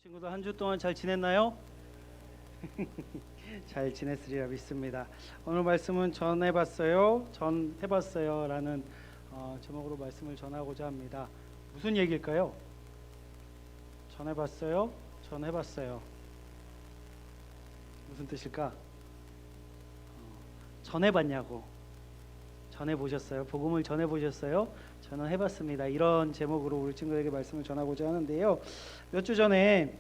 친구들 한 주 동안 잘 지냈나요? 잘 지냈으리라 믿습니다. 오늘 말씀은 전해봤어요 라는 제목으로 말씀을 전하고자 합니다. 무슨 얘기일까요? 전해봤어요. 무슨 뜻일까? 전해봤냐고. 전해보셨어요? 복음을 전해보셨어요? 저는 해봤습니다. 이런 제목으로 우리 친구에게 말씀을 전하고자 하는데요. 몇 주 전에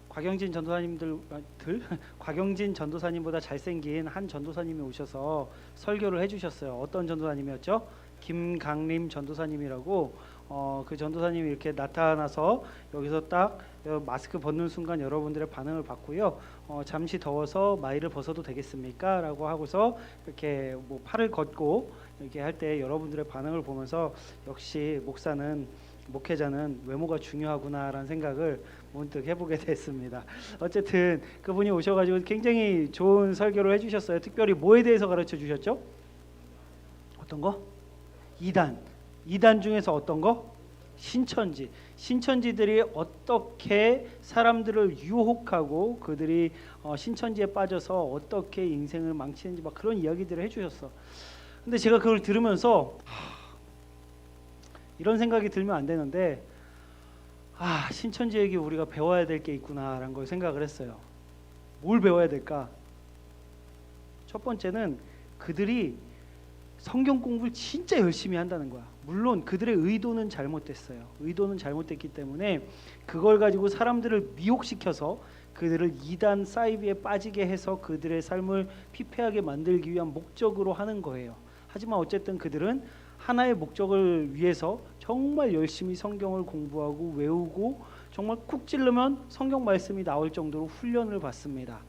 곽영진 전도사님보다 잘생긴 한 전도사님이 오셔서 설교를 해주셨어요. 어떤 전도사님이었죠? 김강림 전도사님이라고. 그 전도사님이 이렇게 나타나서 여기서 딱 마스크 벗는 순간 여러분들의 반응을 받고요. 잠시 더워서 마이를 벗어도 되겠습니까? 라고 하고서 이렇게 뭐 팔을 걷고 이렇게 할 때 여러분들의 반응을 보면서 역시 목회자는 외모가 중요하구나라는 생각을 문득 해보게 됐습니다. 어쨌든 그분이 오셔가지고 굉장히 좋은 설교를 해주셨어요. 특별히 뭐에 대해서 가르쳐 주셨죠? 어떤 거? 이단 중에서 어떤 거? 신천지들이 어떻게 사람들을 유혹하고 그들이 신천지에 빠져서 어떻게 인생을 망치는지 막 그런 이야기들을 해주셨어. 근데 제가 그걸 들으면서 이런 생각이 들면 안 되는데 신천지에게 우리가 배워야 될 게 있구나라는 걸 생각을 했어요. 뭘 배워야 될까? 첫 번째는 그들이 성경 공부를 진짜 열심히 한다는 거야. 물론 그들의 의도는 잘못됐어요. 의도는 잘못됐기 때문에 그걸 가지고 사람들을 미혹시켜서 그들을 이단 사이비에 빠지게 해서 그들의 삶을 피폐하게 만들기 위한 목적으로 하는 거예요. 하지만 어쨌든 그들은 하나의 목적을 위해서 정말 열심히 성경을 공부하고 외우고 정말 쿡 찌르면 성경 말씀이 나올 정도로 훈련을 받습니다.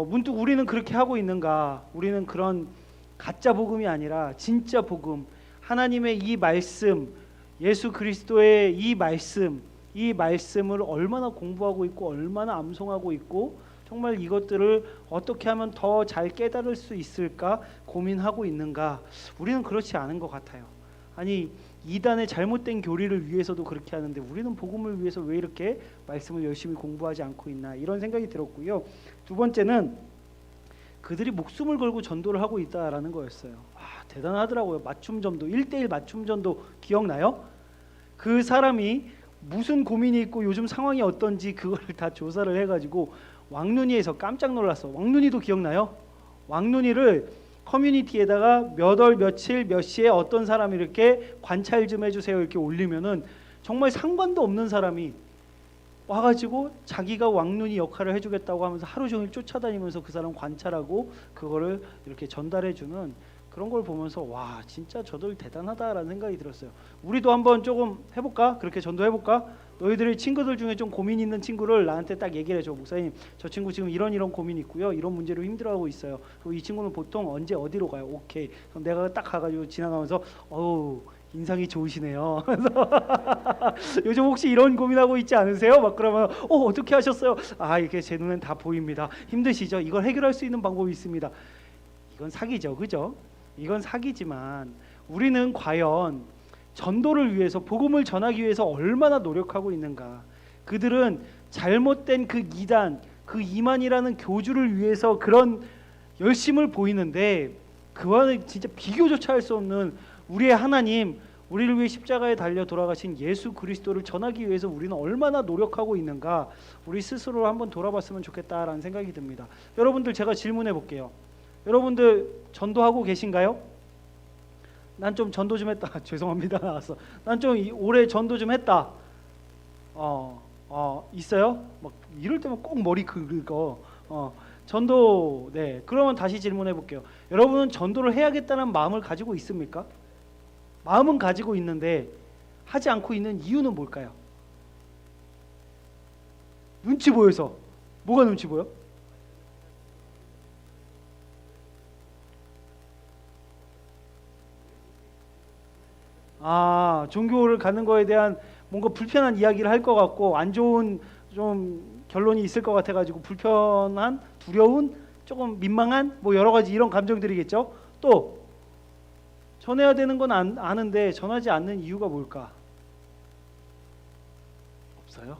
문득 우리는 그렇게 하고 있는가? 우리는 그런 가짜 복음이 아니라 진짜 복음, 하나님의 이 말씀, 예수 그리스도의 이 말씀을 얼마나 공부하고 있고 얼마나 암송하고 있고 정말 이것들을 어떻게 하면 더 잘 깨달을 수 있을까 고민하고 있는가? 우리는 그렇지 않은 것 같아요. 아니 이단의 잘못된 교리를 위해서도 그렇게 하는데 우리는 복음을 위해서 왜 이렇게 말씀을 열심히 공부하지 않고 있나 이런 생각이 들었고요. 두 번째는 그들이 목숨을 걸고 전도를 하고 있다라는 거였어요. 대단하더라고요. 맞춤전도 1:1 맞춤전도 기억나요? 그 사람이 무슨 고민이 있고 요즘 상황이 어떤지 그걸 다 조사를 해가지고 왕눈이에서 깜짝 놀랐어. 왕눈이도 기억나요? 왕눈이를 커뮤니티에다가 몇 월 며칠 몇 시에 어떤 사람이 이렇게 관찰 좀 해주세요 이렇게 올리면은 정말 상관도 없는 사람이 와가지고 자기가 왕눈이 역할을 해주겠다고 하면서 하루 종일 쫓아다니면서 그 사람 관찰하고 그거를 이렇게 전달해주는 그런 걸 보면서 와 진짜 저들 대단하다라는 생각이 들었어요. 우리도 한번 조금 해볼까? 그렇게 전도해볼까? 너희들의 친구들 중에 좀 고민 있는 친구를 나한테 딱 얘기를 해줘. 목사님 저 친구 지금 이런 고민이 있고요. 이런 문제로 힘들어하고 있어요. 그리고 이 친구는 보통 언제 어디로 가요? 오케이. 그럼 내가 딱 가가지고 지나가면서 어우 인상이 좋으시네요. 그래서 요즘 혹시 이런 고민하고 있지 않으세요? 막 그러면 어떻게 하셨어요? 이게 제 눈엔 다 보입니다. 힘드시죠? 이걸 해결할 수 있는 방법이 있습니다. 이건 사기죠, 그죠? 이건 사기지만 우리는 과연 전도를 위해서 복음을 전하기 위해서 얼마나 노력하고 있는가? 그들은 잘못된 그 이단, 그 이만이라는 교주를 위해서 그런 열심을 보이는데 그와는 진짜 비교조차 할 수 없는 우리의 하나님, 우리를 위해 십자가에 달려 돌아가신 예수 그리스도를 전하기 위해서 우리는 얼마나 노력하고 있는가? 우리 스스로를 한번 돌아봤으면 좋겠다라는 생각이 듭니다. 여러분들 제가 질문해 볼게요. 여러분들 전도하고 계신가요? 난 좀 전도 좀 했다. 죄송합니다. 나왔어. 난 좀 올해 전도 좀 했다. 있어요? 막 이럴 때만 꼭 머리 긁어. 전도 네. 그러면 다시 질문해 볼게요. 여러분은 전도를 해야겠다는 마음을 가지고 있습니까? 마음은 가지고 있는데 하지 않고 있는 이유는 뭘까요? 눈치 보여서. 뭐가 눈치 보여? 종교를 갖는 거에 대한 뭔가 불편한 이야기를 할 것 같고 안 좋은 좀 결론이 있을 것 같아가지고 불편한, 두려운, 조금 민망한 뭐 여러 가지 이런 감정들이겠죠. 또 전해야 되는 건 아는데 전하지 않는 이유가 뭘까? 없어요?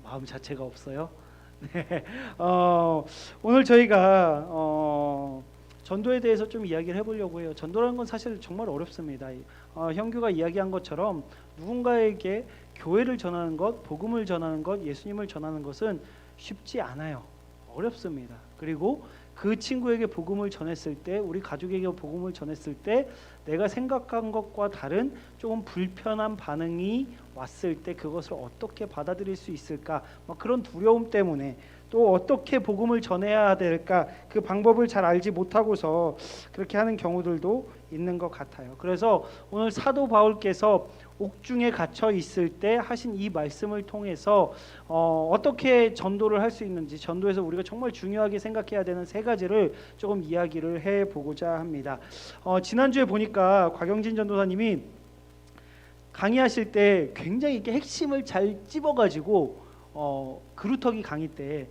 마음 자체가 없어요? 네. 오늘 저희가 전도에 대해서 좀 이야기를 해보려고 해요. 전도라는 건 사실 정말 어렵습니다. 형규가 이야기한 것처럼 누군가에게 교회를 전하는 것, 복음을 전하는 것, 예수님을 전하는 것은 쉽지 않아요. 어렵습니다. 그리고 그 친구에게 복음을 전했을 때, 우리 가족에게 복음을 전했을 때 내가 생각한 것과 다른 조금 불편한 반응이 왔을 때 그것을 어떻게 받아들일 수 있을까, 그런 두려움 때문에, 또 어떻게 복음을 전해야 될까 그 방법을 잘 알지 못하고서 그렇게 하는 경우들도 있는 것 같아요. 그래서 오늘 사도 바울께서 옥중에 갇혀 있을 때 하신 이 말씀을 통해서 어떻게 전도를 할 수 있는지, 전도에서 우리가 정말 중요하게 생각해야 되는 세 가지를 조금 이야기를 해보고자 합니다. 지난주에 보니까 곽영진 전도사님이 강의하실 때 굉장히 이렇게 핵심을 잘 찝어가지고 그루터기 강의 때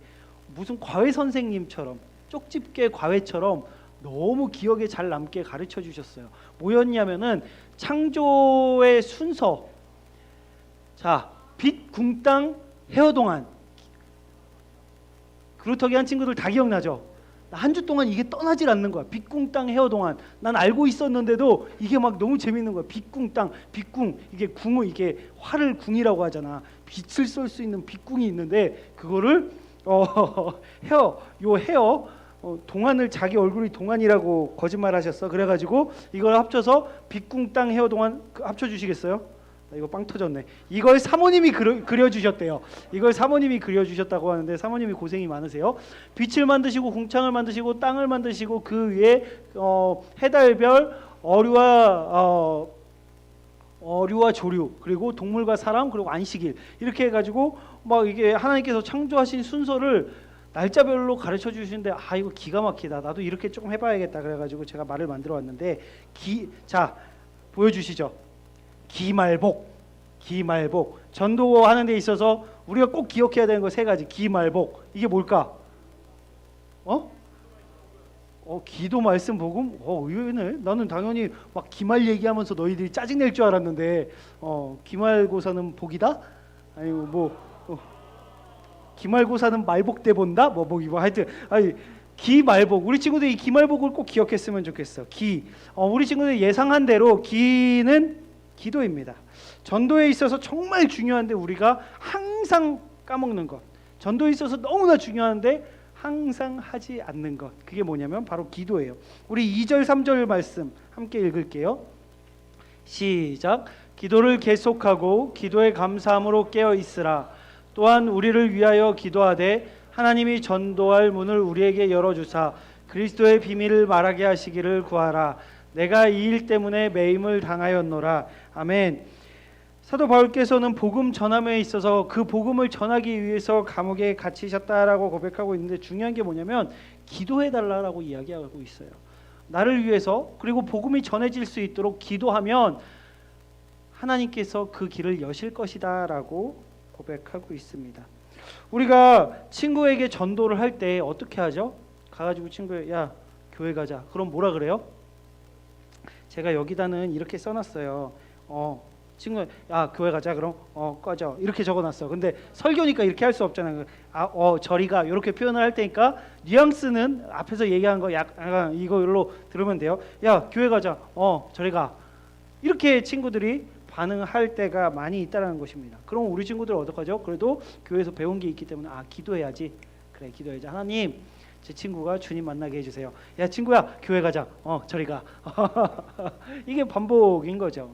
무슨 과외 선생님처럼, 쪽집게 과외처럼 너무 기억에 잘 남게 가르쳐 주셨어요. 뭐였냐면은 창조의 순서. 자, 빛, 궁, 땅, 헤어 동안. 그루터기 한 친구들 다 기억나죠? 한 주 동안 이게 떠나질 않는 거야. 빛, 궁, 땅, 헤어 동안. 난 알고 있었는데도 이게 막 너무 재밌는 거야. 빛, 궁, 땅, 빛, 궁. 이게 궁은 이게 활을 궁이라고 하잖아. 빛을 쏠 수 있는 빛궁이 있는데 그거를 헤어 동안을 자기 얼굴이 동안이라고 거짓말하셨어. 그래가지고 이걸 합쳐서 빛궁 땅 헤어 동안 합쳐주시겠어요? 이거 빵 터졌네. 이걸 사모님이 그려주셨대요. 이걸 사모님이 그려주셨다고 하는데 사모님이 고생이 많으세요. 빛을 만드시고 궁창을 만드시고 땅을 만드시고 그 위에 해달별 어류와 조류, 그리고 동물과 사람, 그리고 안식일, 이렇게 해가지고 막 이게 하나님께서 창조하신 순서를 날짜별로 가르쳐 주시는데 이거 기가 막히다. 나도 이렇게 조금 해봐야겠다. 그래가지고 제가 말을 만들어 왔는데 자 보여주시죠. 기말복. 전도하는 데 있어서 우리가 꼭 기억해야 되는 거 세 가지. 기말복. 이게 뭘까? 기도, 말씀, 복음? 의외네. 나는 당연히 막 기말 얘기하면서 너희들이 짜증낼 줄 알았는데 기말고사는 복이다? 아니고 기말고사는 말복대 본다? 하여튼 기말복. 우리 친구들이 이 기말복을 꼭 기억했으면 좋겠어. 우리 친구들이 예상한 대로 기는 기도입니다. 전도에 있어서 정말 중요한데 우리가 항상 까먹는 것. 전도에 있어서 너무나 중요한데 항상 하지 않는 것. 그게 뭐냐면 바로 기도예요. 우리 2절 3절 말씀 함께 읽을게요. 시작. 기도를 계속하고 기도에 감사함으로 깨어 있으라. 또한 우리를 위하여 기도하되 하나님이 전도할 문을 우리에게 열어주사 그리스도의 비밀을 말하게 하시기를 구하라. 내가 이 일 때문에 매임을 당하였노라. 아멘. 사도 바울께서는 복음 전함에 있어서 그 복음을 전하기 위해서 감옥에 갇히셨다라고 고백하고 있는데 중요한 게 뭐냐면 기도해달라고 이야기하고 있어요. 나를 위해서, 그리고 복음이 전해질 수 있도록 기도하면 하나님께서 그 길을 여실 것이다 라고 고백하고 있습니다. 우리가 친구에게 전도를 할 때 어떻게 하죠? 가가지고 친구에 야 교회 가자. 그럼 뭐라 그래요? 제가 여기다는 이렇게 써놨어요. 친구 야 교회 가자. 그럼 꺼져. 이렇게 적어놨어. 근데 설교니까 이렇게 할 수 없잖아요. 저리가 이렇게 표현을 할 테니까 뉘앙스는 앞에서 얘기한 거 약간 이걸로 들으면 돼요. 야 교회 가자. 저리가. 이렇게 친구들이 반응할 때가 많이 있다는 것입니다. 그럼 우리 친구들 어떡하죠? 그래도 교회에서 배운 게 있기 때문에 기도해야지. 그래 기도해야지. 하나님 제 친구가 주님 만나게 해주세요. 야 친구야 교회 가자. 저리 가. 이게 반복인 거죠.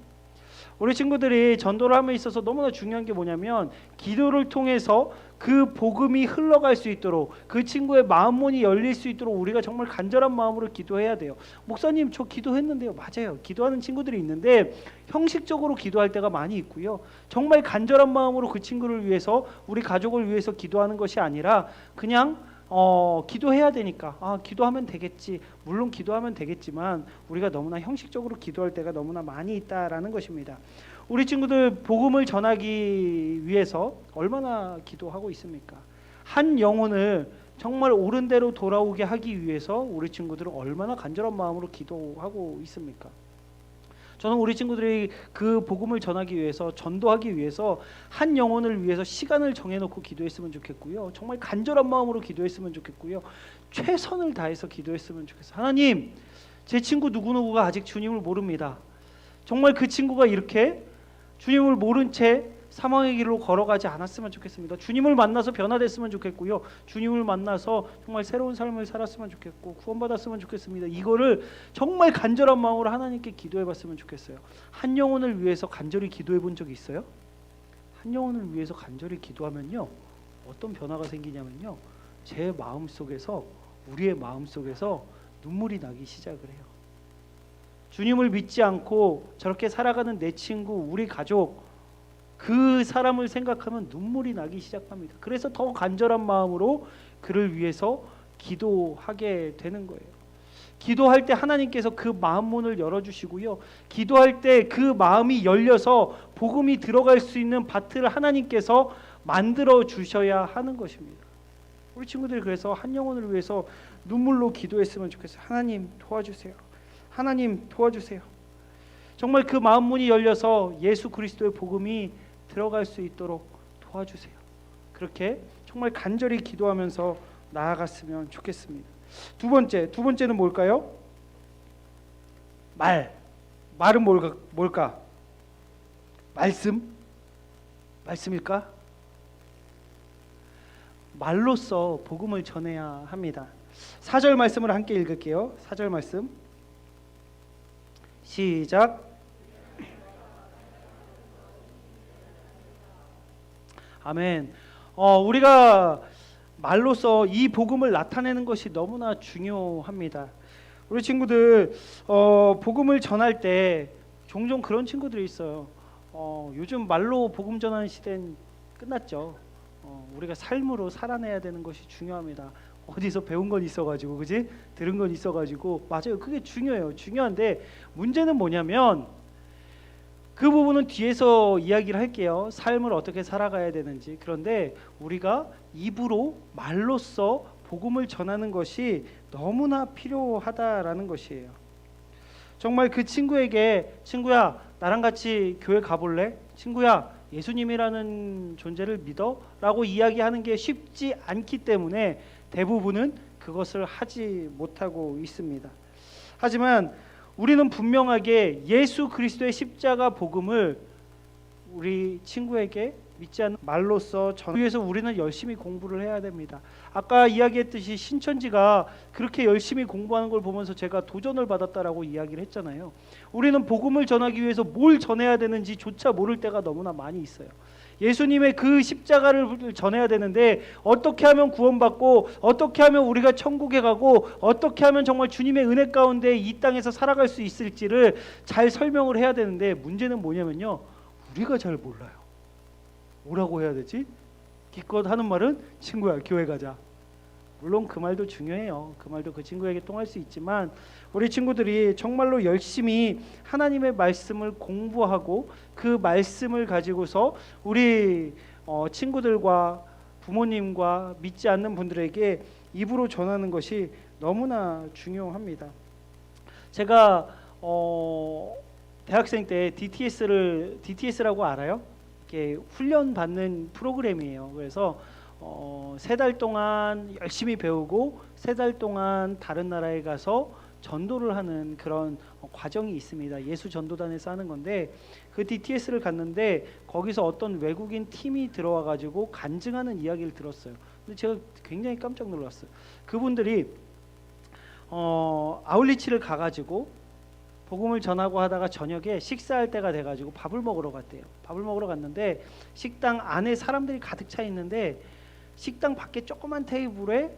우리 친구들이 전도를 함에 있어서 너무나 중요한 게 뭐냐면 기도를 통해서 그 복음이 흘러갈 수 있도록, 그 친구의 마음문이 열릴 수 있도록 우리가 정말 간절한 마음으로 기도해야 돼요. 목사님 저 기도했는데요. 맞아요. 기도하는 친구들이 있는데 형식적으로 기도할 때가 많이 있고요. 정말 간절한 마음으로 그 친구를 위해서, 우리 가족을 위해서 기도하는 것이 아니라 그냥 기도해야 되니까 기도하면 되겠지. 물론 기도하면 되겠지만 우리가 너무나 형식적으로 기도할 때가 너무나 많이 있다라는 것입니다. 우리 친구들 복음을 전하기 위해서 얼마나 기도하고 있습니까? 한 영혼을 정말 옳은 대로 돌아오게 하기 위해서 우리 친구들은 얼마나 간절한 마음으로 기도하고 있습니까? 저는 우리 친구들이 그 복음을 전하기 위해서, 전도하기 위해서 한 영혼을 위해서 시간을 정해놓고 기도했으면 좋겠고요. 정말 간절한 마음으로 기도했으면 좋겠고요. 최선을 다해서 기도했으면 좋겠어요. 하나님, 제 친구 누구누구가 아직 주님을 모릅니다. 정말 그 친구가 이렇게 주님을 모른 채 사망의 길로 걸어가지 않았으면 좋겠습니다. 주님을 만나서 변화됐으면 좋겠고요. 주님을 만나서 정말 새로운 삶을 살았으면 좋겠고 구원받았으면 좋겠습니다. 이거를 정말 간절한 마음으로 하나님께 기도해봤으면 좋겠어요. 한 영혼을 위해서 간절히 기도해본 적이 있어요? 한 영혼을 위해서 간절히 기도하면요, 어떤 변화가 생기냐면요, 제 마음속에서, 우리의 마음속에서 눈물이 나기 시작을 해요. 주님을 믿지 않고 저렇게 살아가는 내 친구, 우리 가족, 그 사람을 생각하면 눈물이 나기 시작합니다. 그래서 더 간절한 마음으로 그를 위해서 기도하게 되는 거예요. 기도할 때 하나님께서 그 마음 문을 열어주시고요. 기도할 때 그 마음이 열려서 복음이 들어갈 수 있는 밭을 하나님께서 만들어 주셔야 하는 것입니다. 우리 친구들이 그래서 한 영혼을 위해서 눈물로 기도했으면 좋겠어요. 하나님 도와주세요. 하나님 도와주세요. 정말 그 마음 문이 열려서 예수 그리스도의 복음이 들어갈 수 있도록 도와주세요. 그렇게 정말 간절히 기도하면서 나아갔으면 좋겠습니다. 두 번째는 뭘까요? 말은 뭘까? 말씀일까? 말로써 복음을 전해야 합니다. 4절 말씀을 함께 읽을게요. 4절 말씀 시작. 아멘. 우리가 말로써 이 복음을 나타내는 것이 너무나 중요합니다. 우리 친구들 복음을 전할 때 종종 그런 친구들이 있어요. 요즘 말로 복음 전하는 시대는 끝났죠. 우리가 삶으로 살아내야 되는 것이 중요합니다. 어디서 배운 건 있어가지고, 그지? 들은 건 있어가지고, 맞아요. 그게 중요해요. 중요한데 문제는 뭐냐면, 그 부분은 뒤에서 이야기를 할게요. 삶을 어떻게 살아가야 되는지. 그런데 우리가 입으로, 말로써 복음을 전하는 것이 너무나 필요하다라는 것이에요. 정말 그 친구에게, 친구야 나랑 같이 교회 가볼래? 친구야 예수님이라는 존재를 믿어? 라고 이야기하는 게 쉽지 않기 때문에 대부분은 그것을 하지 못하고 있습니다. 하지만 우리는 분명하게 예수 그리스도의 십자가 복음을 우리 친구에게 믿지 않는 말로써 전하기 위해서 우리는 열심히 공부를 해야 됩니다. 아까 이야기했듯이 신천지가 그렇게 열심히 공부하는 걸 보면서 제가 도전을 받았다라고 이야기를 했잖아요. 우리는 복음을 전하기 위해서 뭘 전해야 되는지조차 모를 때가 너무나 많이 있어요. 예수님의 그 십자가를 전해야 되는데 어떻게 하면 구원받고, 어떻게 하면 우리가 천국에 가고, 어떻게 하면 정말 주님의 은혜 가운데 이 땅에서 살아갈 수 있을지를 잘 설명을 해야 되는데, 문제는 뭐냐면요, 우리가 잘 몰라요. 뭐라고 해야 되지? 기껏 하는 말은 친구야 교회 가자. 물론 그 말도 중요해요. 그 말도 그 친구에게 통할 수 있지만, 우리 친구들이 정말로 열심히 하나님의 말씀을 공부하고 그 말씀을 가지고서 우리 친구들과 부모님과 믿지 않는 분들에게 입으로 전하는 것이 너무나 중요합니다. 제가 대학생 때 DTS라고 알아요? 이렇게 훈련 받는 프로그램이에요. 그래서 3달 동안 열심히 배우고 3달 동안 다른 나라에 가서 전도를 하는 그런 과정이 있습니다. 예수 전도단에서 하는 건데, 그 DTS를 갔는데 거기서 어떤 외국인 팀이 들어와 가지고 간증하는 이야기를 들었어요. 근데 제가 굉장히 깜짝 놀랐어요. 그분들이 아울리치를 가가지고 복음을 전하고 하다가 저녁에 식사할 때가 돼가지고 밥을 먹으러 갔대요. 밥을 먹으러 갔는데 식당 안에 사람들이 가득 차 있는데 식당 밖에 조그만 테이블에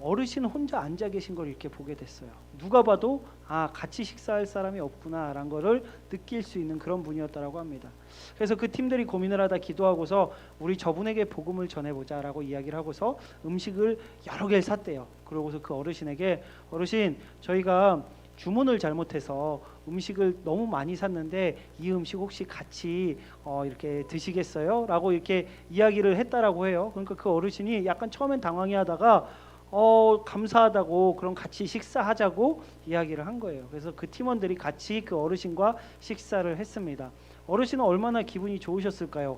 어르신 혼자 앉아 계신 걸 이렇게 보게 됐어요. 누가 봐도 같이 식사할 사람이 없구나라는 거를 느낄 수 있는 그런 분이었다라고 합니다. 그래서 그 팀들이 고민을 하다 기도하고서 우리 저분에게 복음을 전해보자라고 이야기를 하고서 음식을 여러 개를 샀대요. 그러고서 그 어르신에게, 어르신 저희가 주문을 잘못해서 음식을 너무 많이 샀는데 이 음식 혹시 같이 이렇게 드시겠어요? 라고 이렇게 이야기를 했다라고 해요. 그러니까 그 어르신이 약간 처음엔 당황해하다가 감사하다고 그럼 같이 식사하자고 이야기를 한 거예요. 그래서 그 팀원들이 같이 그 어르신과 식사를 했습니다. 어르신은 얼마나 기분이 좋으셨을까요?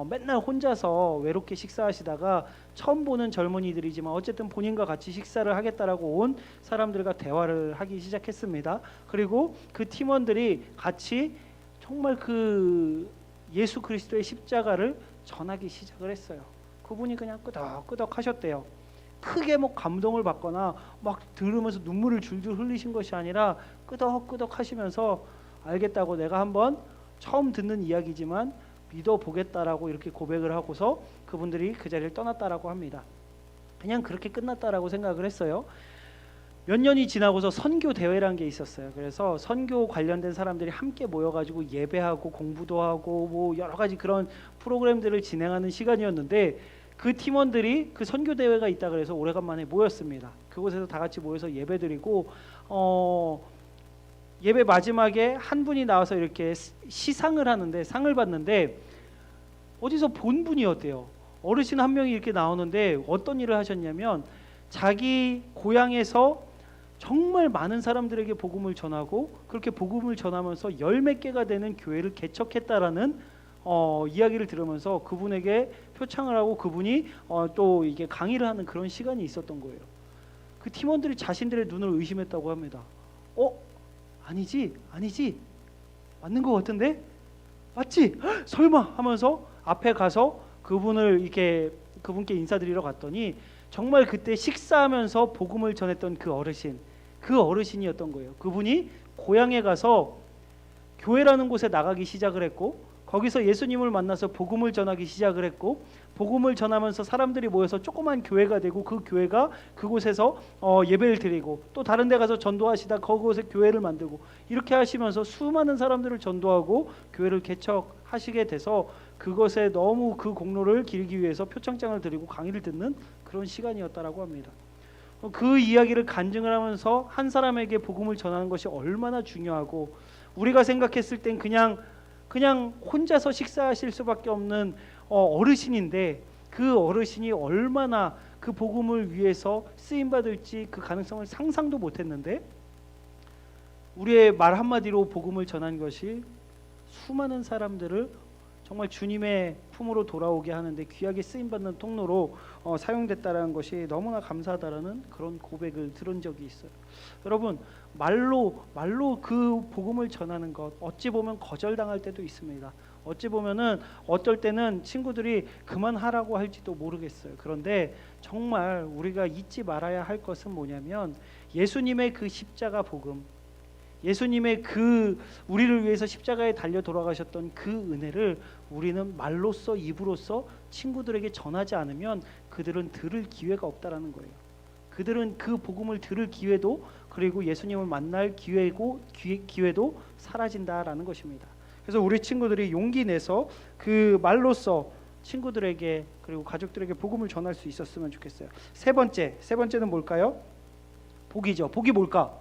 맨날 혼자서 외롭게 식사하시다가 처음 보는 젊은이들이지만 어쨌든 본인과 같이 식사를 하겠다라고 온 사람들과 대화를 하기 시작했습니다. 그리고 그 팀원들이 같이 정말 그 예수 그리스도의 십자가를 전하기 시작을 했어요. 그분이 그냥 끄덕끄덕 하셨대요. 크게 뭐 감동을 받거나 막 들으면서 눈물을 줄줄 흘리신 것이 아니라 끄덕끄덕 하시면서 알겠다고, 내가 한번 처음 듣는 이야기지만 믿어보겠다라고 이렇게 고백을 하고서 그분들이 그 자리를 떠났다라고 합니다. 그냥 그렇게 끝났다라고 생각을 했어요. 몇 년이 지나고서 선교 대회라는 게 있었어요. 그래서 선교 관련된 사람들이 함께 모여가지고 예배하고 공부도 하고 뭐 여러 가지 그런 프로그램들을 진행하는 시간이었는데, 그 팀원들이 그 선교 대회가 있다 그래서 오래간만에 모였습니다. 그곳에서 다 같이 모여서 예배드리고 예배 마지막에 한 분이 나와서 이렇게 시상을 하는데, 상을 받는데 어디서 본 분이었대요. 어르신 한 명이 이렇게 나오는데 어떤 일을 하셨냐면, 자기 고향에서 정말 많은 사람들에게 복음을 전하고 그렇게 복음을 전하면서 열 몇 개가 되는 교회를 개척했다라는 이야기를 들으면서 그분에게 표창을 하고 그분이 또 이게 강의를 하는 그런 시간이 있었던 거예요. 그 팀원들이 자신들의 눈을 의심했다고 합니다. 아니지 맞는 것 같은데, 맞지? 헉, 설마 하면서 앞에 가서 그분께 인사드리러 갔더니 정말 그때 식사하면서 복음을 전했던 그 어르신이었던 거예요. 그분이 고향에 가서 교회라는 곳에 나가기 시작을 했고, 거기서 예수님을 만나서 복음을 전하기 시작을 했고, 복음을 전하면서 사람들이 모여서 조그만 교회가 되고, 그 교회가 그곳에서 예배를 드리고, 또 다른 데 가서 전도하시다 그곳에 교회를 만들고, 이렇게 하시면서 수많은 사람들을 전도하고 교회를 개척하시게 돼서 그것에 너무 그 공로를 기리기 위해서 표창장을 드리고 강의를 듣는 그런 시간이었다라고 합니다. 그 이야기를 간증을 하면서 한 사람에게 복음을 전하는 것이 얼마나 중요하고, 우리가 생각했을 땐 그냥 혼자서 식사하실 수밖에 없는 어르신인데, 그 어르신이 얼마나 그 복음을 위해서 쓰임 받을지 그 가능성을 상상도 못했는데, 우리의 말 한마디로 복음을 전한 것이 수많은 사람들을 정말 주님의 품으로 돌아오게 하는데 귀하게 쓰임 받는 통로로 사용됐다라는 것이 너무나 감사하다라는 그런 고백을 들은 적이 있어요. 여러분, 말로 그 복음을 전하는 것, 어찌 보면 거절당할 때도 있습니다. 어찌 보면은 어떨 때는 친구들이 그만하라고 할지도 모르겠어요. 그런데 정말 우리가 잊지 말아야 할 것은 뭐냐면, 예수님의 그 십자가 복음, 예수님의 그 우리를 위해서 십자가에 달려 돌아가셨던 그 은혜를 우리는 말로써, 입으로써 친구들에게 전하지 않으면 그들은 들을 기회가 없다라는 거예요. 그들은 그 복음을 들을 기회도, 그리고 예수님을 만날 기회도 사라진다라는 것입니다. 그래서 우리 친구들이 용기 내서 그 말로써 친구들에게 그리고 가족들에게 복음을 전할 수 있었으면 좋겠어요. 세 번째는 뭘까요? 복이죠. 복이 뭘까?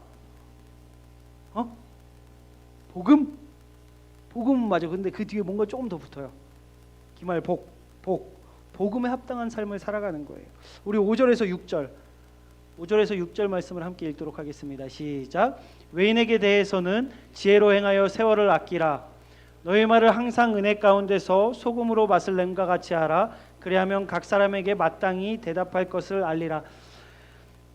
복음 맞아. 근데 그 뒤에 뭔가 조금 더 붙어요. 기말 복음에 합당한 삶을 살아가는 거예요. 우리 5절에서 6절 말씀을 함께 읽도록 하겠습니다. 시작. 외인에게 대해서는 지혜로 행하여 세월을 아끼라. 너희 말을 항상 은혜 가운데서 소금으로 맛을 냄과 같이 하라. 그리하면 각 사람에게 마땅히 대답할 것을 알리라.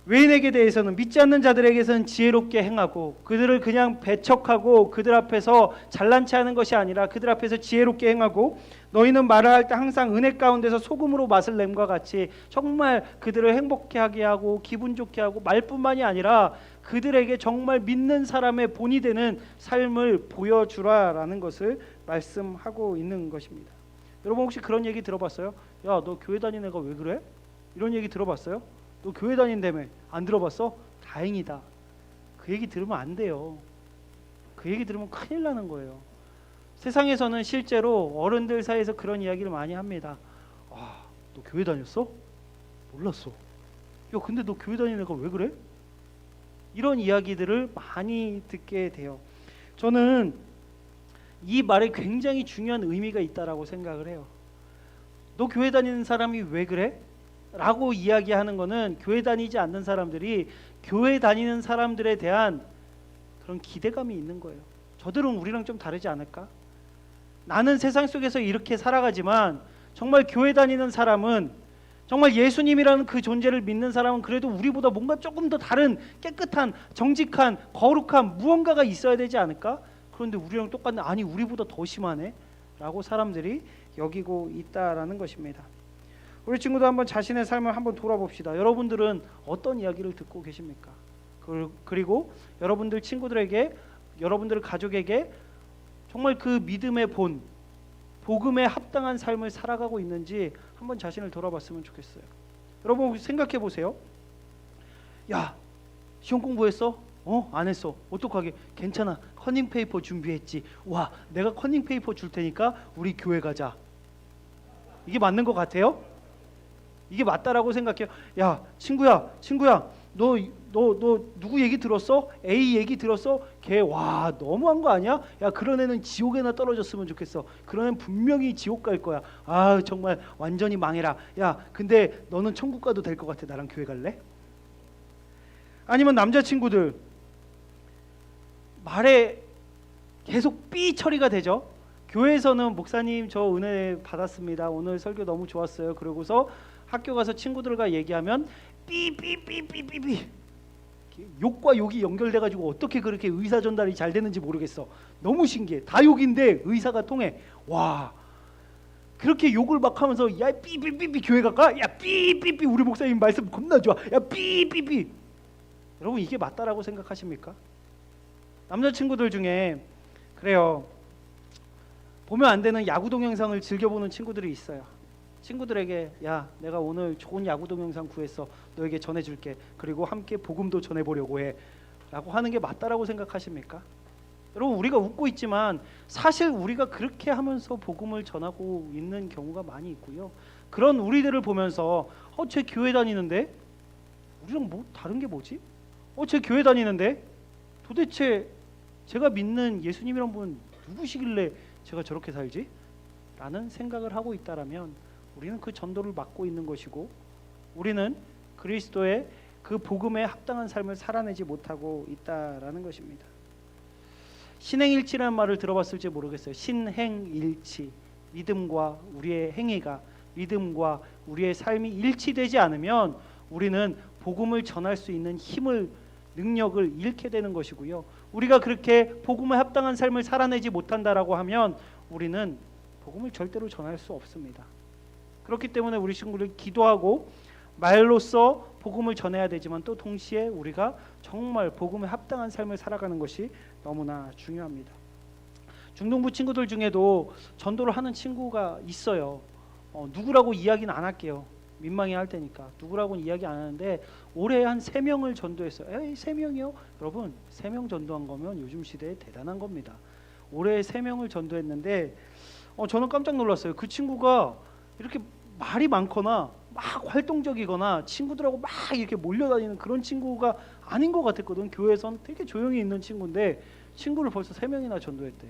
외인에게 대해서는, 믿지 않는 자들에게서는 지혜롭게 행하고, 그들을 그냥 배척하고 그들 앞에서 잘난 체 하는 것이 아니라 그들 앞에서 지혜롭게 행하고, 너희는 말을 할 때 항상 은혜 가운데서 소금으로 맛을 냄과 같이 정말 그들을 행복해 하게 하고 기분 좋게 하고, 말뿐만이 아니라 그들에게 정말 믿는 사람의 본이 되는 삶을 보여주라라는 것을 말씀하고 있는 것입니다. 여러분, 혹시 그런 얘기 들어봤어요? 야, 너 교회 다니는 애가 왜 그래? 이런 얘기 들어봤어요? 너 교회 다닌다며? 안 들어봤어? 다행이다. 그 얘기 들으면 안 돼요. 그 얘기 들으면 큰일 나는 거예요. 세상에서는 실제로 어른들 사이에서 그런 이야기를 많이 합니다. 너 교회 다녔어? 몰랐어. 야, 근데 너 교회 다니는 애가 왜 그래? 이런 이야기들을 많이 듣게 돼요. 저는 이 말에 굉장히 중요한 의미가 있다라고 생각을 해요. 너 교회 다니는 사람이 왜 그래? 라고 이야기하는 거는 교회 다니지 않는 사람들이 교회 다니는 사람들에 대한 그런 기대감이 있는 거예요. 저들은 우리랑 좀 다르지 않을까? 나는 세상 속에서 이렇게 살아가지만 정말 교회 다니는 사람은, 정말 예수님이라는 그 존재를 믿는 사람은 그래도 우리보다 뭔가 조금 더 다른 깨끗한, 정직한, 거룩한 무언가가 있어야 되지 않을까? 그런데 우리랑 똑같네. 아니 우리보다 더 심하네 라고 사람들이 여기고 있다라는 것입니다. 우리 친구도 한번 자신의 삶을 한번 돌아봅시다. 여러분들은 어떤 이야기를 듣고 계십니까? 그리고 여러분들 친구들에게, 여러분들 가족에게 정말 그 믿음의 본, 복음에 합당한 삶을 살아가고 있는지 한번 자신을 돌아봤으면 좋겠어요. 여러분 생각해 보세요. 야, 시험 공부했어? 안 했어. 어떡하게? 괜찮아. 커닝 페이퍼 준비했지. 와, 내가 커닝 페이퍼 줄 테니까 우리 교회 가자. 이게 맞는 것 같아요? 이게 맞다라고 생각해요. 야, 친구야, 너 누구 얘기 들었어? A 얘기 들었어? 걔 와 너무한 거 아니야? 야, 그런 애는 지옥에나 떨어졌으면 좋겠어. 그런 애는 분명히 지옥 갈 거야. 아, 정말 완전히 망해라. 야, 근데 너는 천국 가도 될 것 같아. 나랑 교회 갈래? 아니면 남자친구들 말에 계속 삐 처리가 되죠. 교회에서는 목사님 저 은혜 받았습니다. 오늘 설교 너무 좋았어요. 그러고서 학교 가서 친구들과 얘기하면 삐삐삐삐삐삐, 욕과 욕이 연결돼가지고 어떻게 그렇게 의사 전달이 잘 되는지 모르겠어. 너무 신기해. 다 욕인데 의사가 통해. 와, 그렇게 욕을 막 하면서 야 삐삐삐삐 교회 갈까? 야 삐삐삐 우리 목사님 말씀 겁나 좋아. 야 삐삐삐. 여러분 이게 맞다라고 생각하십니까? 남자친구들 중에 그래요, 보면 안 되는 야구 동영상을 즐겨보는 친구들이 있어요. 친구들에게 야, 내가 오늘 좋은 야구 동영상 구했어. 너에게 전해줄게. 그리고 함께 복음도 전해보려고 해. 라고 하는 게 맞다라고 생각하십니까? 여러분 우리가 웃고 있지만 사실 우리가 그렇게 하면서 복음을 전하고 있는 경우가 많이 있고요. 그런 우리들을 보면서 쟤 교회 다니는데 우리랑 뭐 다른 게 뭐지? 쟤 교회 다니는데 도대체 제가 믿는 예수님이란 분은 누구시길래 제가 저렇게 살지? 라는 생각을 하고 있다라면 우리는 그 전도를 막고 있는 것이고, 우리는 그리스도의 그 복음에 합당한 삶을 살아내지 못하고 있다라는 것입니다. 신행일치라는 말을 들어봤을지 모르겠어요. 신행일치, 믿음과 우리의 행위가, 믿음과 우리의 삶이 일치되지 않으면 우리는 복음을 전할 수 있는 힘을, 능력을 잃게 되는 것이고요. 우리가 그렇게 복음에 합당한 삶을 살아내지 못한다라고 하면 우리는 복음을 절대로 전할 수 없습니다. 그렇기 때문에 우리 친구들 기도하고 말로써 복음을 전해야 되지만 또 동시에 우리가 정말 복음에 합당한 삶을 살아가는 것이 너무나 중요합니다. 중동부 친구들 중에도 전도를 하는 친구가 있어요. 누구라고 이야기는 안 할게요. 민망해할 테니까. 누구라고는 이야기 안 하는데 올해 한 3명을 전도했어요. 에이 3명이요? 여러분 3명 전도한 거면 요즘 시대에 대단한 겁니다. 올해 3명을 전도했는데 저는 깜짝 놀랐어요. 그 친구가 이렇게 말이 많거나 막 활동적이거나 친구들하고 막 이렇게 몰려다니는 그런 친구가 아닌 것 같았거든. 교회에선 되게 조용히 있는 친구인데 친구를 벌써 3명이나 전도했대.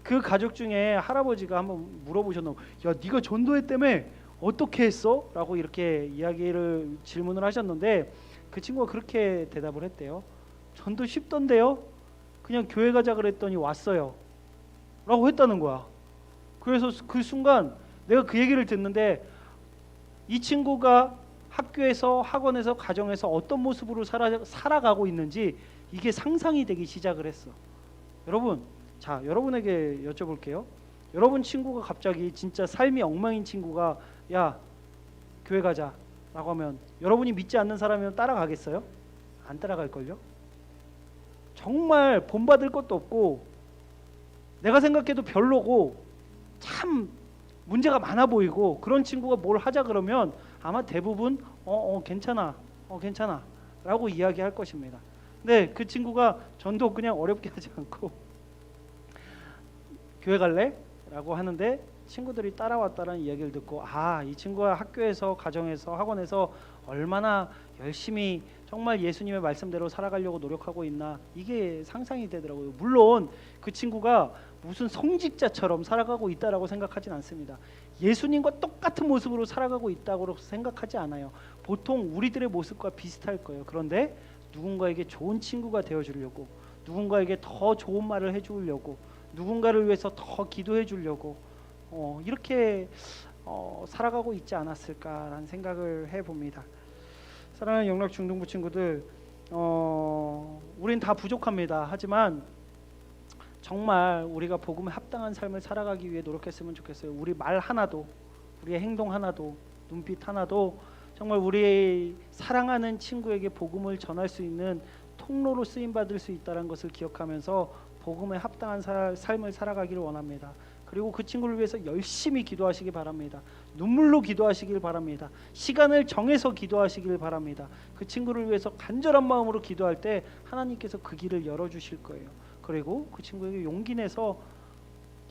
그 가족 중에 할아버지가 한번 물어보셨나, 야 네가 전도했다며 어떻게 했어? 라고 이렇게 질문을 하셨는데 그 친구가 그렇게 대답을 했대요. 전도 쉽던데요? 그냥 교회 가자 그랬더니 왔어요 라고 했다는 거야. 그래서 그 순간 내가 그 얘기를 듣는데 이 친구가 학교에서, 학원에서, 가정에서 어떤 모습으로 살아가고 있는지 이게 상상이 되기 시작을 했어. 여러분, 자 여러분에게 여쭤볼게요. 여러분 친구가 갑자기 진짜 삶이 엉망인 친구가 야 교회 가자 라고 하면 여러분이 믿지 않는 사람이면 따라가겠어요? 안 따라갈걸요? 정말 본받을 것도 없고 내가 생각해도 별로고 참 문제가 많아 보이고 그런 친구가 뭘 하자 그러면 아마 대부분 괜찮아 괜찮아 라고 이야기할 것입니다. 근데 그 친구가 전도 그냥 어렵게 하지 않고 교회 갈래? 라고 하는데 친구들이 따라왔다는 이야기를 듣고 이 친구가 학교에서, 가정에서, 학원에서 얼마나 열심히 정말 예수님의 말씀대로 살아가려고 노력하고 있나, 이게 상상이 되더라고요. 물론 그 친구가 무슨 성직자처럼 살아가고 있다라고 생각하진 않습니다. 예수님과 똑같은 모습으로 살아가고 있다고 생각하지 않아요. 보통 우리들의 모습과 비슷할 거예요. 그런데 누군가에게 좋은 친구가 되어주려고, 누군가에게 더 좋은 말을 해주려고, 누군가를 위해서 더 기도해 주려고 이렇게 살아가고 있지 않았을까라는 생각을 해봅니다. 사랑하는 영락 중등부 친구들, 우린 다 부족합니다. 하지만 정말 우리가 복음에 합당한 삶을 살아가기 위해 노력했으면 좋겠어요. 우리 말 하나도, 우리의 행동 하나도, 눈빛 하나도 정말 우리의 사랑하는 친구에게 복음을 전할 수 있는 통로로 쓰임 받을 수 있다는 것을 기억하면서 복음에 합당한 삶을 살아가기를 원합니다. 그리고 그 친구를 위해서 열심히 기도하시기 바랍니다. 눈물로 기도하시길 바랍니다. 시간을 정해서 기도하시길 바랍니다. 그 친구를 위해서 간절한 마음으로 기도할 때 하나님께서 그 길을 열어주실 거예요. 그리고 그 친구에게 용기 내서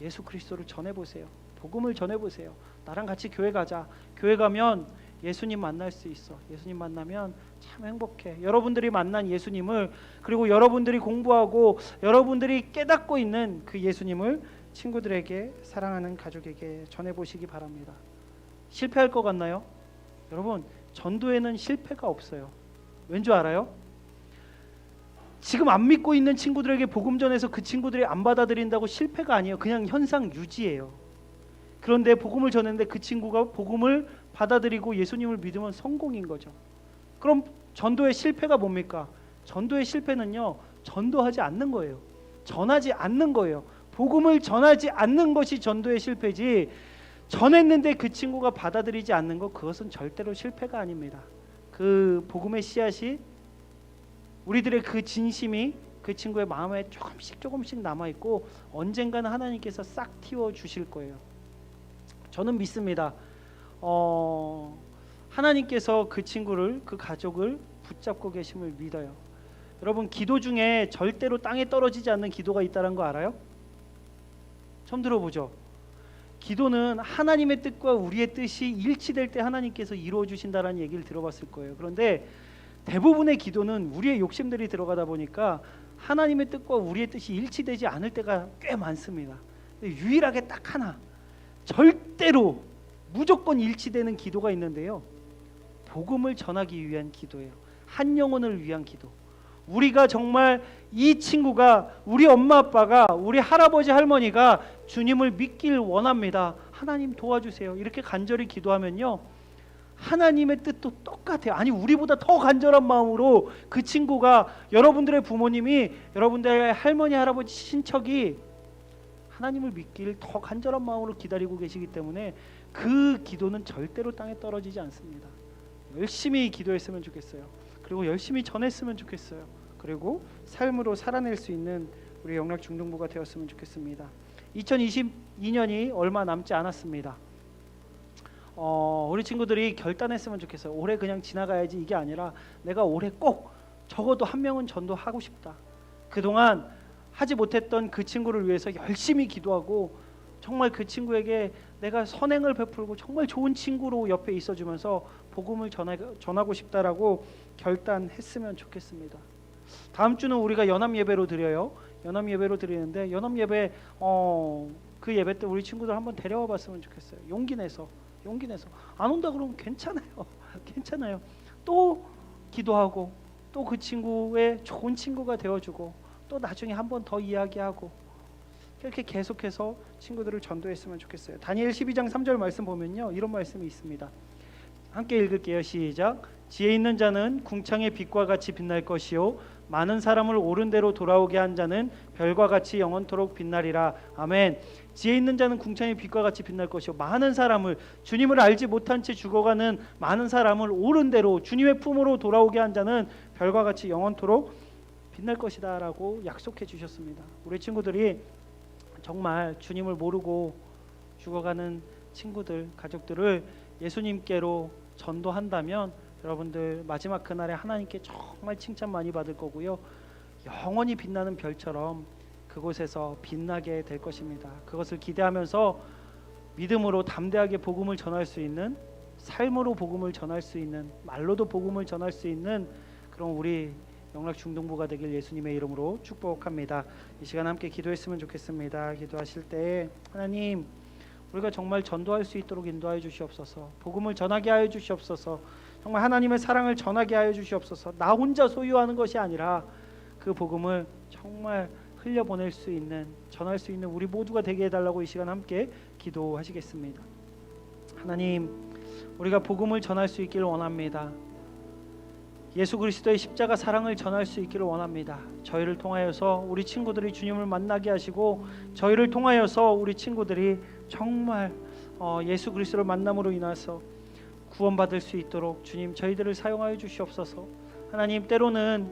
예수 그리스도를 전해보세요. 복음을 전해보세요. 나랑 같이 교회 가자. 교회 가면 예수님 만날 수 있어. 예수님 만나면 참 행복해. 여러분들이 만난 예수님을, 그리고 여러분들이 공부하고 여러분들이 깨닫고 있는 그 예수님을 친구들에게, 사랑하는 가족에게 전해보시기 바랍니다. 실패할 것 같나요? 여러분, 전도에는 실패가 없어요. 왠 줄 알아요? 지금 안 믿고 있는 친구들에게 복음 전해서 그 친구들이 안 받아들인다고 실패가 아니에요. 그냥 현상 유지예요. 그런데 복음을 전했는데 그 친구가 복음을 받아들이고 예수님을 믿으면 성공인 거죠. 그럼 전도의 실패가 뭡니까? 전도의 실패는요, 전도하지 않는 거예요. 전하지 않는 거예요. 복음을 전하지 않는 것이 전도의 실패지, 전했는데 그 친구가 받아들이지 않는 것, 그것은 절대로 실패가 아닙니다. 그 복음의 씨앗이, 우리들의 그 진심이 그 친구의 마음에 조금씩 남아있고 언젠가는 하나님께서 싹 틔워 주실 거예요. 저는 믿습니다. 하나님께서 그 친구를, 그 가족을 붙잡고 계심을 믿어요. 여러분, 기도 중에 절대로 땅에 떨어지지 않는 기도가 있다는 거 알아요? 처음 들어보죠? 기도는 하나님의 뜻과 우리의 뜻이 일치될 때 하나님께서 이루어 주신다는 얘기를 들어봤을 거예요. 그런데 대부분의 기도는 우리의 욕심들이 들어가다 보니까 하나님의 뜻과 우리의 뜻이 일치되지 않을 때가 꽤 많습니다. 유일하게 딱 하나, 절대로 무조건 일치되는 기도가 있는데요, 복음을 전하기 위한 기도예요. 한 영혼을 위한 기도. 우리가 정말 이 친구가, 우리 엄마 아빠가, 우리 할아버지 할머니가 주님을 믿길 원합니다. 하나님 도와주세요. 이렇게 간절히 기도하면요, 하나님의 뜻도 똑같아요. 아니, 우리보다 더 간절한 마음으로 그 친구가, 여러분들의 부모님이, 여러분들의 할머니 할아버지 친척이 하나님을 믿길 더 간절한 마음으로 기다리고 계시기 때문에 그 기도는 절대로 땅에 떨어지지 않습니다. 열심히 기도했으면 좋겠어요. 그리고 열심히 전했으면 좋겠어요. 그리고 삶으로 살아낼 수 있는 우리 영락 중등부가 되었으면 좋겠습니다. 2022년이 얼마 남지 않았습니다. 우리 친구들이 결단했으면 좋겠어요. 올해 그냥 지나가야지 이게 아니라 내가 올해 꼭 적어도 한 명은 전도하고 싶다. 그동안 하지 못했던 그 친구를 위해서 열심히 기도하고 정말 그 친구에게 내가 선행을 베풀고 정말 좋은 친구로 옆에 있어주면서 복음을 전하고 싶다라고 결단했으면 좋겠습니다. 다음 주는 우리가 연합 예배로 드려요. 연합 예배로 드리는데 연합 예배 그 예배 때 우리 친구들 한번 데려와 봤으면 좋겠어요. 용기 내서 안 온다 그러면 괜찮아요. 괜찮아요. 또 기도하고 또 그 친구의 좋은 친구가 되어주고 또 나중에 한 번 더 이야기하고 이렇게 계속해서 친구들을 전도했으면 좋겠어요. 다니엘 12장 3절 말씀 보면요, 이런 말씀이 있습니다. 함께 읽을게요. 시작. 지혜 있는 자는 궁창의 빛과 같이 빛날 것이요 많은 사람을 옳은 대로 돌아오게 한 자는 별과 같이 영원토록 빛나리라. 아멘. 지혜 있는 자는 궁창의 빛과 같이 빛날 것이요 많은 사람을, 주님을 알지 못한 채 죽어가는 많은 사람을 옳은 대로 주님의 품으로 돌아오게 한 자는 별과 같이 영원토록 빛날 것이다 라고 약속해 주셨습니다. 우리 친구들이 정말 주님을 모르고 죽어가는 친구들, 가족들을 예수님께로 전도한다면 여러분들 마지막 그날에 하나님께 정말 칭찬 많이 받을 거고요, 영원히 빛나는 별처럼 그곳에서 빛나게 될 것입니다. 그것을 기대하면서 믿음으로 담대하게 복음을 전할 수 있는, 삶으로 복음을 전할 수 있는, 말로도 복음을 전할 수 있는 그런 우리 영락 중등부가 되길 예수님의 이름으로 축복합니다. 이 시간 함께 기도했으면 좋겠습니다. 기도하실 때 하나님, 우리가 정말 전도할 수 있도록 인도하여 주시옵소서. 복음을 전하게 하여 주시옵소서. 정말 하나님의 사랑을 전하게 하여 주시옵소서. 나 혼자 소유하는 것이 아니라 그 복음을 정말 흘려보낼 수 있는, 전할 수 있는 우리 모두가 되게 해달라고 이 시간 함께 기도하시겠습니다. 하나님, 우리가 복음을 전할 수 있기를 원합니다. 예수 그리스도의 십자가 사랑을 전할 수 있기를 원합니다. 저희를 통하여서 우리 친구들이 주님을 만나게 하시고, 저희를 통하여서 우리 친구들이 정말 예수 그리스도를 만남으로 인해서 구원받을 수 있도록 주님 저희들을 사용하여 주시옵소서. 하나님, 때로는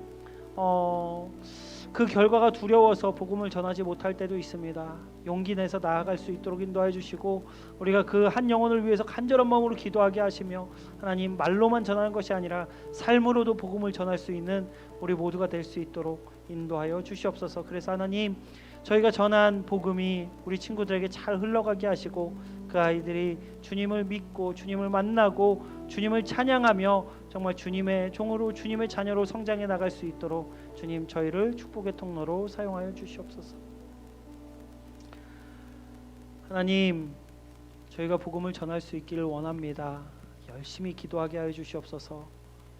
그 결과가 두려워서 복음을 전하지 못할 때도 있습니다. 용기 내서 나아갈 수 있도록 인도해 주시고, 우리가 그 한 영혼을 위해서 간절한 마음으로 기도하게 하시며, 하나님, 말로만 전하는 것이 아니라 삶으로도 복음을 전할 수 있는 우리 모두가 될 수 있도록 인도하여 주시옵소서. 그래서 하나님, 저희가 전한 복음이 우리 친구들에게 잘 흘러가게 하시고, 그 아이들이 주님을 믿고 주님을 만나고 주님을 찬양하며 정말 주님의 종으로, 주님의 자녀로 성장해 나갈 수 있도록 주님 저희를 축복의 통로로 사용하여 주시옵소서. 하나님, 저희가 복음을 전할 수 있기를 원합니다. 열심히 기도하게 하여 주시옵소서.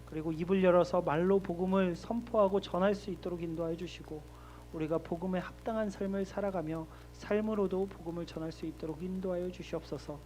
그리고 입을 열어서 말로 복음을 선포하고 전할 수 있도록 인도하여 주시고, 우리가 복음에 합당한 삶을 살아가며 삶으로도 복음을 전할 수 있도록 인도하여 주시옵소서.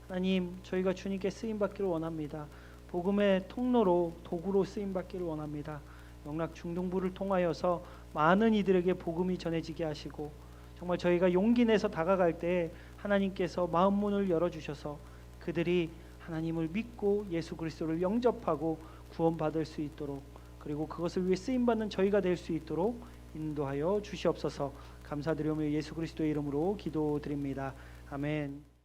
하나님, 저희가 주님께 쓰임받기를 원합니다. 복음의 통로로, 도구로 쓰임받기를 원합니다. 영락 중동부를 통하여서 많은 이들에게 복음이 전해지게 하시고, 정말 저희가 용기 내서 다가갈 때 하나님께서 마음문을 열어주셔서 그들이 하나님을 믿고 예수 그리스도를 영접하고 구원받을 수 있도록, 그리고 그것을 위해 쓰임받는 저희가 될 수 있도록 인도하여 주시옵소서. 감사드리며 예수 그리스도의 이름으로 기도드립니다. 아멘.